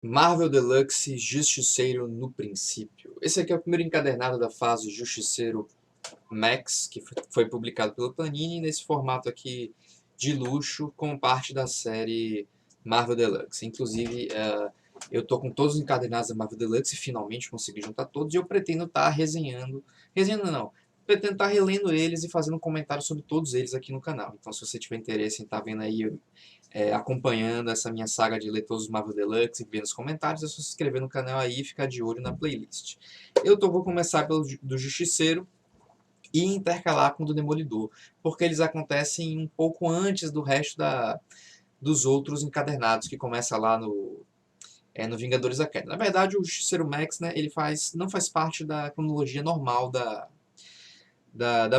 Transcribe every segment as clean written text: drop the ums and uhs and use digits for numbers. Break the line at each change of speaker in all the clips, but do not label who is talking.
Marvel Deluxe Justiceiro no Princípio. Esse aqui é o primeiro encadernado da fase Justiceiro Max, que foi publicado pela Panini nesse formato aqui de luxo, como parte da série Marvel Deluxe. Inclusive, eu tô com todos os encadernados da Marvel Deluxe e finalmente consegui juntar todos, e eu pretendo estar resenhando não, pretendo estar relendo eles e fazendo um comentário sobre todos eles aqui no canal. Então, se você tiver interesse em estar vendo aí, acompanhando essa minha saga de ler todos os Marvel Deluxe e vendo os comentários, é só se inscrever no canal aí e ficar de olho na playlist. Vou começar pelo do Justiceiro e intercalar com o do Demolidor, porque eles acontecem um pouco antes do resto dos outros encadernados, que começa lá no Vingadores da Queda. Na verdade, o Justiceiro Max, né, não faz parte da cronologia normal da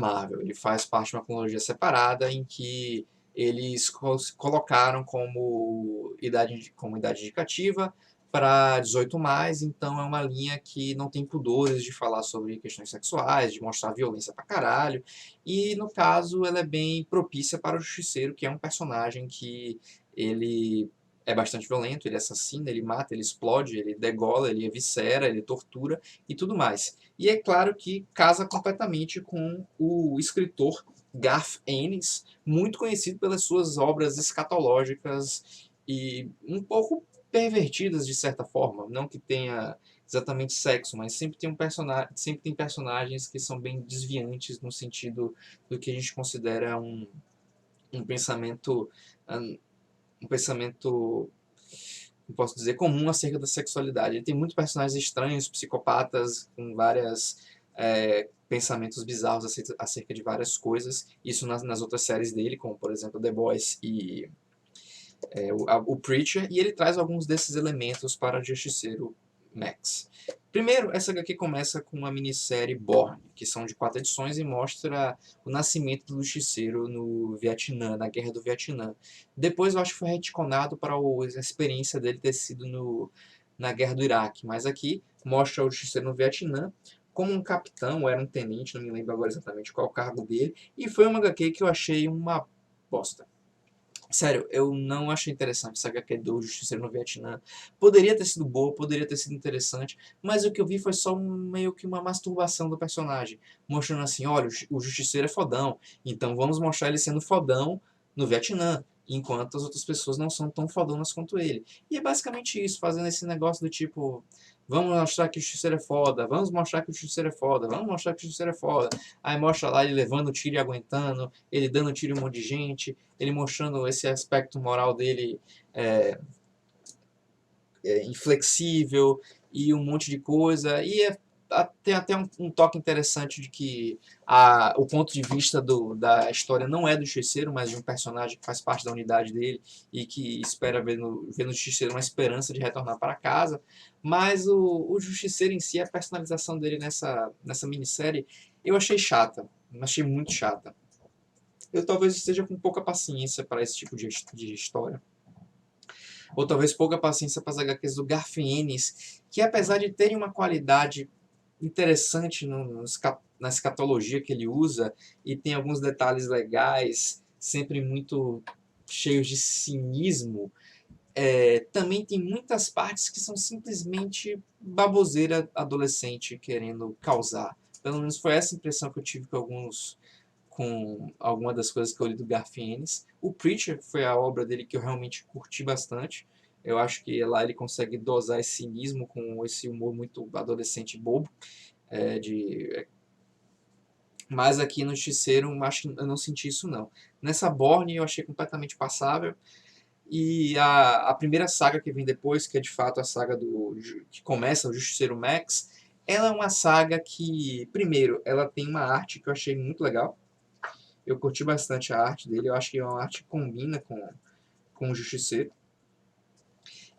Marvel. Ele faz parte de uma cronologia separada em que eles colocaram como idade indicativa para 18 mais, então é uma linha que não tem pudores de falar sobre questões sexuais, de mostrar violência pra caralho, e no caso ela é bem propícia para o Justiceiro, que é um personagem que ele é bastante violento, ele assassina, ele mata, ele explode, ele degola, ele eviscera, ele tortura e tudo mais. E é claro que casa completamente com o escritor Garth Ennis, muito conhecido pelas suas obras escatológicas e um pouco pervertidas de certa forma, não que tenha exatamente sexo, mas sempre tem personagens que são bem desviantes no sentido do que a gente considera um pensamento um pensamento, não posso dizer, comum acerca da sexualidade. Ele tem muitos personagens estranhos, psicopatas, com vários pensamentos bizarros acerca de várias coisas. Isso nas outras séries dele, como por exemplo The Boys e o Preacher, e ele traz alguns desses elementos para Justiceiro Max. Primeiro, essa HQ começa com uma minissérie Born, que são de 4 edições e mostra o nascimento do Justiceiro no Vietnã, na Guerra do Vietnã. Depois eu acho que foi retconado para a experiência dele ter sido na Guerra do Iraque, mas aqui mostra o Justiceiro no Vietnã como um capitão, ou era um tenente, não me lembro agora exatamente qual é o cargo dele, e foi uma HQ que eu achei uma bosta. Sério, eu não achei interessante essa HQ do Justiceiro no Vietnã. Poderia ter sido boa, poderia ter sido interessante, mas o que eu vi foi só meio que uma masturbação do personagem, mostrando assim, olha, o Justiceiro é fodão, então vamos mostrar ele sendo fodão no Vietnã, enquanto as outras pessoas não são tão fodonas quanto ele. E é basicamente isso, fazendo esse negócio do tipo, vamos mostrar que o Justiceiro é foda, vamos mostrar que o Justiceiro é foda, vamos mostrar que o Justiceiro é foda. Aí mostra lá ele levando tiro e aguentando, ele dando tiro em um monte de gente, ele mostrando esse aspecto moral dele é, inflexível e um monte de coisa. Tem até um toque interessante de que o ponto de vista da história não é do Justiceiro, mas de um personagem que faz parte da unidade dele e que espera ver no Justiceiro uma esperança de retornar para casa. Mas o Justiceiro em si, a personalização dele nessa minissérie, eu achei chata. Achei muito chata. Eu talvez esteja com pouca paciência para esse tipo de história. Ou talvez pouca paciência para as HQs do Garth Ennis, que apesar de terem uma qualidade interessante na escatologia que ele usa, e tem alguns detalhes legais, sempre muito cheios de cinismo, também tem muitas partes que são simplesmente baboseira adolescente querendo causar. Pelo menos foi essa impressão que eu tive com alguma das coisas que eu li do Garth Ennis. O Preacher foi a obra dele que eu realmente curti bastante. Eu acho que lá ele consegue dosar esse cinismo com esse humor muito adolescente bobo. É, de, mas aqui no Justiceiro eu não senti isso não. Nessa Borne eu achei completamente passável. E a primeira saga que vem depois, que é de fato a saga que começa o Justiceiro Max, ela é uma saga que, primeiro, ela tem uma arte que eu achei muito legal. Eu curti bastante a arte dele, eu acho que é uma arte que combina com o Justiceiro.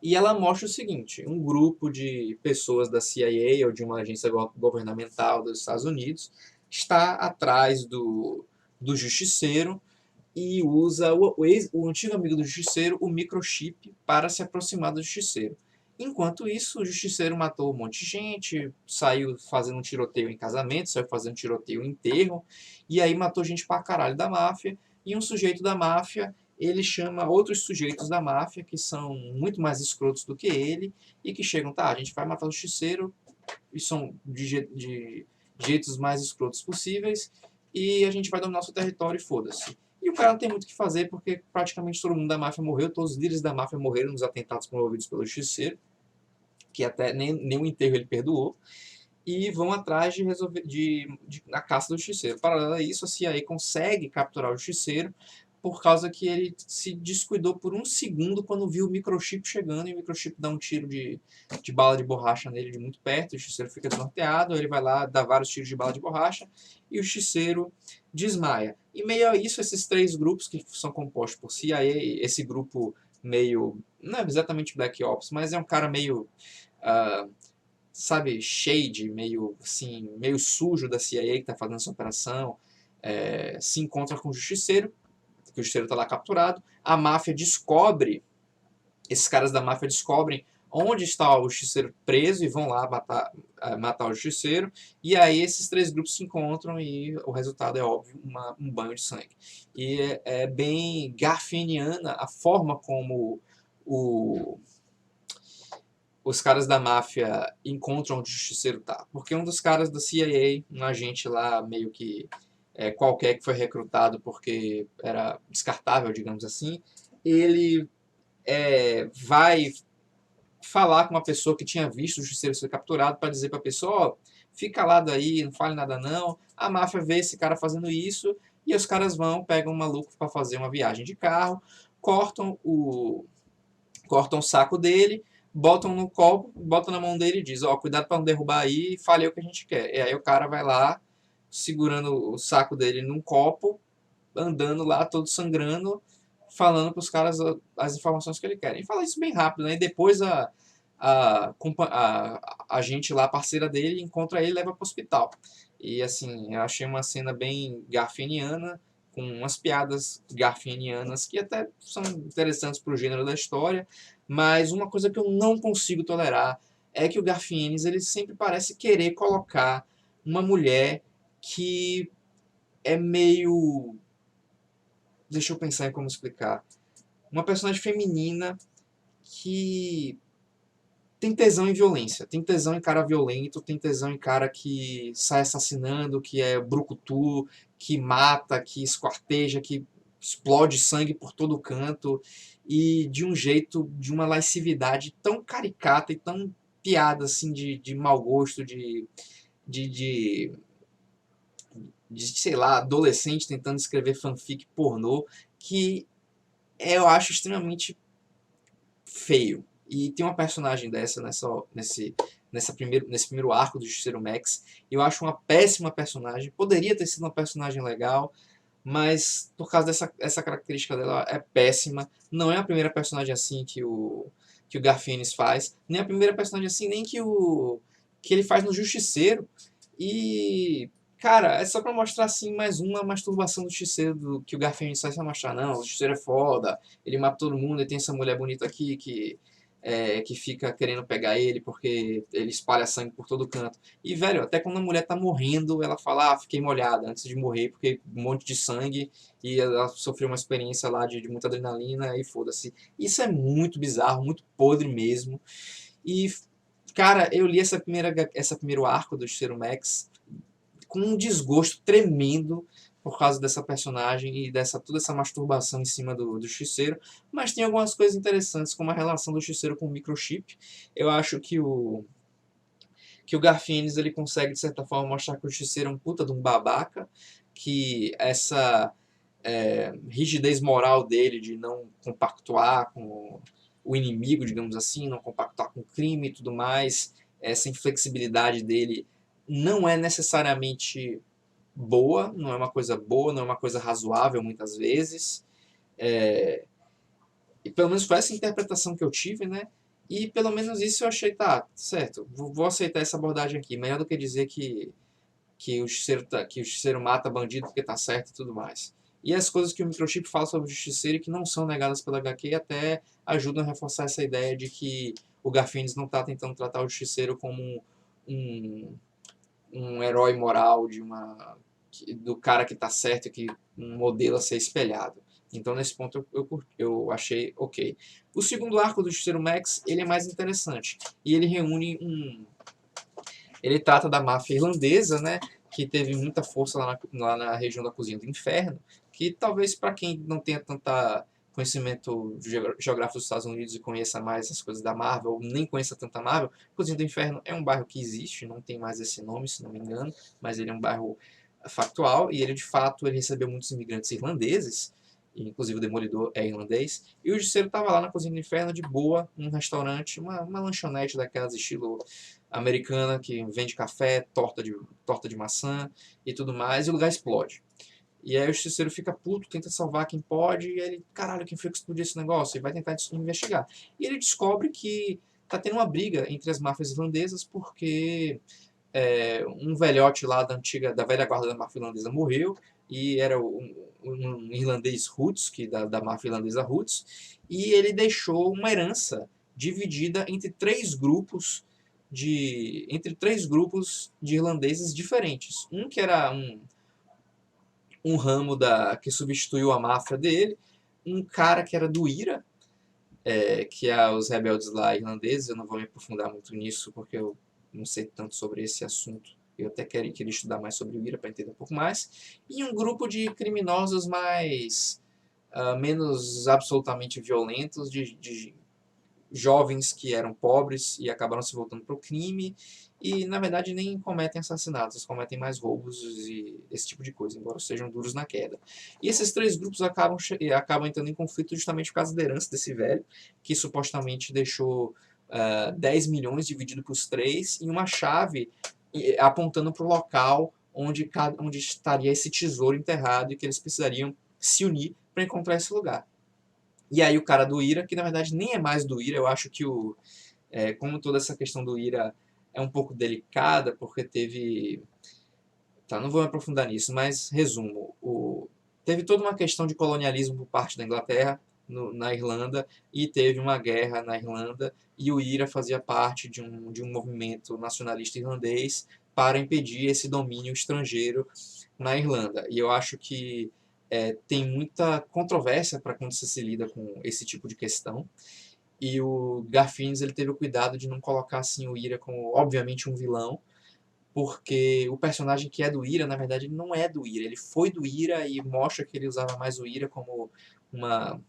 E ela mostra o seguinte, um grupo de pessoas da CIA ou de uma agência governamental dos Estados Unidos está atrás do Justiceiro e usa o antigo amigo do Justiceiro, o microchip, para se aproximar do Justiceiro. Enquanto isso, o Justiceiro matou um monte de gente, saiu fazendo um tiroteio em casamento, saiu fazendo tiroteio em enterro, e aí matou gente pra caralho da máfia, e um sujeito da máfia ele chama outros sujeitos da máfia que são muito mais escrotos do que ele e que chegam, tá, a gente vai matar o Justiceiro e são de jeitos mais escrotos possíveis e a gente vai dominar o seu território e foda-se. E o cara não tem muito o que fazer porque praticamente todo mundo da máfia morreu, todos os líderes da máfia morreram nos atentados promovidos pelo Justiceiro, que até nem o enterro ele perdoou, e vão atrás de resolver na caça do Justiceiro. Paralelo a isso, a CIA consegue capturar o Justiceiro por causa que ele se descuidou por um segundo quando viu o microchip chegando, e o microchip dá um tiro de bala de borracha nele de muito perto, o Justiceiro fica desnorteado, ele vai lá, dá vários tiros de bala de borracha, e o Justiceiro desmaia. E meio a isso, esses três grupos que são compostos por CIA, esse grupo meio, não é exatamente Black Ops, mas é um cara meio... Uh, sabe, shade, meio assim, meio sujo da CIA que tá fazendo essa operação, se encontra com o Justiceiro, que o Justiceiro está lá capturado, a máfia descobre, esses caras da máfia descobrem onde está o Justiceiro preso e vão lá matar o Justiceiro, e aí esses três grupos se encontram e o resultado é óbvio, um banho de sangue. E é bem garfieniana a forma como os caras da máfia encontram onde o Justiceiro tá. Porque um dos caras da CIA, um agente lá meio que qualquer que foi recrutado porque era descartável, digamos assim, ele vai falar com uma pessoa que tinha visto o Justiceiro ser capturado para dizer para a pessoa, ó, fica lá daí, não fale nada não. A máfia vê esse cara fazendo isso e os caras vão, pegam um maluco para fazer uma viagem de carro, cortam o saco dele, botam no copo, botam na mão dele e diz, ó, cuidado para não derrubar aí e fale o que a gente quer. E aí o cara vai lá, segurando o saco dele num copo, andando lá todo sangrando, falando para os caras as informações que ele quer. E fala isso bem rápido, né? E depois a gente lá, parceira dele, encontra ele e leva para o hospital. E assim, eu achei uma cena bem garfieniana, com umas piadas garfienianas que até são interessantes para o gênero da história, mas uma coisa que eu não consigo tolerar é que o Garfienes ele sempre parece querer colocar uma mulher que é meio... Deixa eu pensar em como explicar. Uma personagem feminina que tem tesão em violência, tem tesão em cara violento, tem tesão em cara que sai assassinando, que é brucutu, que mata, que esquarteja, que explode sangue por todo canto, e de um jeito, de uma lascividade tão caricata e tão piada, assim, de mau gosto, de, de, sei lá, adolescente tentando escrever fanfic pornô, que eu acho extremamente feio. E tem uma personagem dessa nesse primeiro arco do Justiceiro Max. Eu acho uma péssima personagem. Poderia ter sido uma personagem legal, mas por causa dessa característica dela é péssima. Não é a primeira personagem assim que o Garfienes faz, nem a primeira personagem assim, nem que ele faz no Justiceiro. E cara, é só pra mostrar assim mais uma masturbação do Justiceiro que o Garfienes faz pra mostrar, não, o Justiceiro é foda, ele mata todo mundo, e tem essa mulher bonita aqui que fica querendo pegar ele porque ele espalha sangue por todo canto. E, velho, até quando a mulher tá morrendo, ela fala, ah, fiquei molhada antes de morrer porque um monte de sangue e ela sofreu uma experiência lá de muita adrenalina e foda-se. Isso é muito bizarro, muito podre mesmo. E, cara, eu li essa primeiro arco do Justiceiro Max com um desgosto tremendo por causa dessa personagem e toda essa masturbação em cima do Justiceiro, mas tem algumas coisas interessantes, como a relação do Justiceiro com o microchip. Eu acho que o Garfienes ele consegue, de certa forma, mostrar que o Justiceiro é um puta de um babaca, que essa rigidez moral dele de não compactuar com o inimigo, digamos assim, não compactuar com o crime e tudo mais, essa inflexibilidade dele não é necessariamente boa, não é uma coisa boa, não é uma coisa razoável muitas vezes. É, e pelo menos foi essa interpretação que eu tive, né? E pelo menos isso eu achei, tá, certo, vou aceitar essa abordagem aqui. Melhor do que dizer que o Justiceiro mata bandido porque tá certo e tudo mais. E as coisas que o Microchip fala sobre o Justiceiro e que não são negadas pela HQ até ajudam a reforçar essa ideia de que o Garfienes não tá tentando tratar o Justiceiro como um, um herói moral do cara que tá certo, que um modelo a ser espelhado. Então, nesse ponto, eu achei ok. O segundo arco do Justiceiro Max, ele é mais interessante. E ele reúne ele trata da máfia irlandesa, né? Que teve muita força lá na região da Cozinha do Inferno. Que talvez para quem não tenha tanta conhecimento geográfico dos Estados Unidos e conheça mais as coisas da Marvel, ou nem conheça tanta Marvel, Cozinha do Inferno é um bairro que existe, não tem mais esse nome, se não me engano, mas ele é um bairro factual e ele de fato ele recebeu muitos imigrantes irlandeses, inclusive o Demolidor é irlandês, e o Justiceiro estava lá na Cozinha do Inferno de boa, num restaurante, uma lanchonete daquelas estilo americana que vende café, torta de maçã e tudo mais, e o lugar explode. E aí o justiceiro fica puto, tenta salvar quem pode, e ele, caralho, quem foi que explodiu esse negócio? E vai tentar investigar. E ele descobre que tá tendo uma briga entre as máfias irlandesas porque um velhote lá da velha guarda da máfia irlandesa morreu, e era um irlandês roots, da máfia irlandesa roots, e ele deixou uma herança dividida entre três grupos de irlandeses diferentes. Um que era um ramo que substituiu a máfia dele, um cara que era do IRA, que é os rebeldes lá irlandeses. Eu não vou me aprofundar muito nisso porque eu não sei tanto sobre esse assunto. Eu até queria estudar mais sobre o IRA para entender um pouco mais. E um grupo de criminosos mais menos absolutamente violentos, de jovens que eram pobres e acabaram se voltando para o crime e, na verdade, nem cometem assassinatos, cometem mais roubos e esse tipo de coisa, embora sejam duros na queda. E esses três grupos acabam entrando em conflito justamente por causa da herança desse velho, que supostamente deixou 10 milhões dividido para os três e uma chave apontando para o local onde estaria esse tesouro enterrado e que eles precisariam se unir para encontrar esse lugar. E aí o cara do IRA, que na verdade nem é mais do IRA, eu acho que como toda essa questão do IRA é um pouco delicada, porque teve... Tá, não vou me aprofundar nisso, mas resumo. Teve toda uma questão de colonialismo por parte da Inglaterra na Irlanda, e teve uma guerra na Irlanda, e o IRA fazia parte de um movimento nacionalista irlandês para impedir esse domínio estrangeiro na Irlanda. E eu acho que tem muita controvérsia para quando se lida com esse tipo de questão. E o Garfiennes ele teve o cuidado de não colocar assim o Ira como obviamente um vilão, porque o personagem que é do Ira, na verdade, ele não é do Ira. Ele foi do Ira e mostra que ele usava mais o Ira uma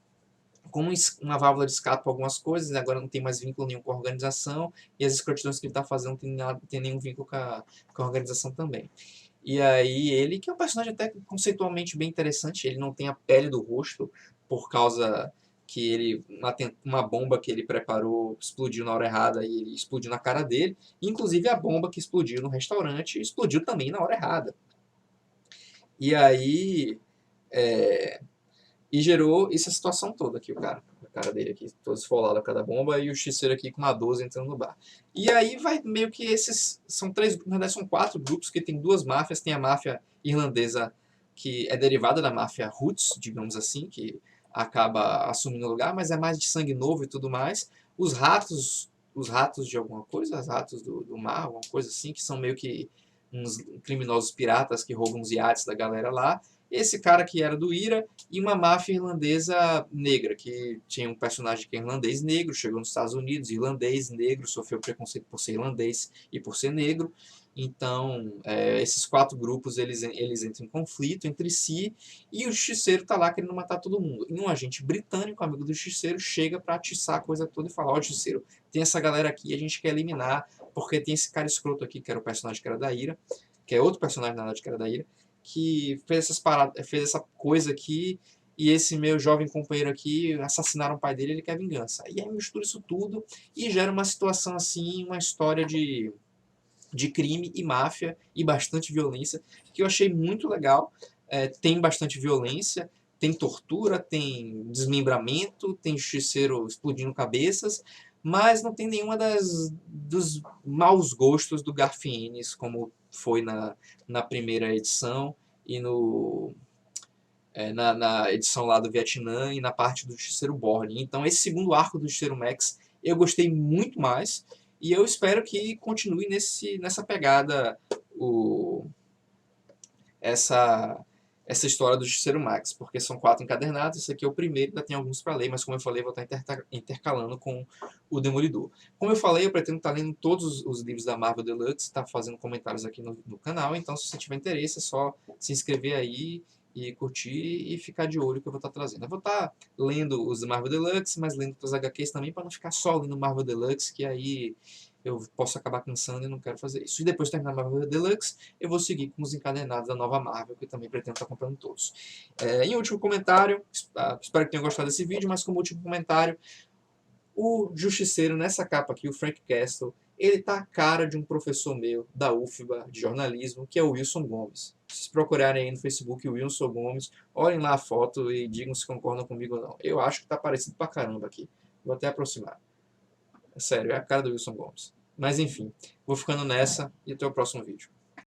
como uma válvula de escape para algumas coisas, agora não tem mais vínculo nenhum com a organização, e as escrotidões que ele está fazendo não tem nenhum vínculo com a organização também. E aí ele, que é um personagem até conceitualmente bem interessante, ele não tem a pele do rosto, por causa que uma bomba que ele preparou explodiu na hora errada e ele explodiu na cara dele. Inclusive a bomba que explodiu no restaurante explodiu também na hora errada. E aí gerou essa situação toda aqui, a cara dele aqui, todo esfolado com cada bomba, e o Justiceiro aqui com uma 12 entrando no bar. E aí vai meio que são três, na verdade são quatro grupos, que tem duas máfias, tem a máfia irlandesa, que é derivada da máfia Roots, digamos assim, que acaba assumindo o lugar, mas é mais de sangue novo e tudo mais. Os ratos de alguma coisa, os ratos do mar, alguma coisa assim, que são meio que uns criminosos piratas que roubam os iates da galera lá. Esse cara que era do IRA, e uma máfia irlandesa negra, que tinha um personagem que é irlandês negro, chegou nos Estados Unidos, irlandês negro, sofreu preconceito por ser irlandês e por ser negro. Então, esses quatro grupos, eles entram em conflito entre si, e o Justiceiro tá lá querendo matar todo mundo. E um agente britânico, amigo do Justiceiro, chega para atiçar a coisa toda e falar: ó, Justiceiro, tem essa galera aqui, a gente quer eliminar, porque tem esse cara escroto aqui, que era o personagem que era da IRA, que é outro personagem, na verdade, que era da IRA, que fez essa coisa aqui, e esse meu jovem companheiro aqui assassinaram o pai dele, ele quer vingança. E aí mistura isso tudo e gera uma situação assim, uma história de crime e máfia e bastante violência, que eu achei muito legal. Tem bastante violência, tem tortura, tem desmembramento, tem justiceiro explodindo cabeças, mas não tem nenhuma dos maus gostos do Garfienes, como foi na primeira edição e na edição lá do Vietnã e na parte do Justiceiro Borne. Então esse segundo arco do Justiceiro Max eu gostei muito mais, e eu espero que continue nessa pegada essa essa história do Justiceiro Max, porque são 4 encadernados, esse aqui é o primeiro, ainda tem alguns para ler, mas como eu falei, vou estar intercalando com o Demolidor. Como eu falei, eu pretendo estar lendo todos os livros da Marvel Deluxe, estar fazendo comentários aqui no canal, então se você tiver interesse é só se inscrever aí e curtir e ficar de olho que eu vou estar trazendo. Eu vou estar lendo os Marvel Deluxe, mas lendo outras HQs também, para não ficar só lendo Marvel Deluxe, que aí eu posso acabar cansando e não quero fazer isso. E depois de terminar a Marvel Deluxe, eu vou seguir com os encadernados da nova Marvel, que eu também pretendo estar comprando todos. Em último comentário, espero que tenham gostado desse vídeo, mas como último comentário, o Justiceiro nessa capa aqui, o Frank Castle, ele tá a cara de um professor meu da UFBA de jornalismo, que é o Wilson Gomes. Se vocês procurarem aí no Facebook o Wilson Gomes, olhem lá a foto e digam se concordam comigo ou não. Eu acho que tá parecido pra caramba aqui. Vou até aproximar. É sério, é a cara do Wilson Gomes. Mas enfim, vou ficando nessa e até o próximo vídeo.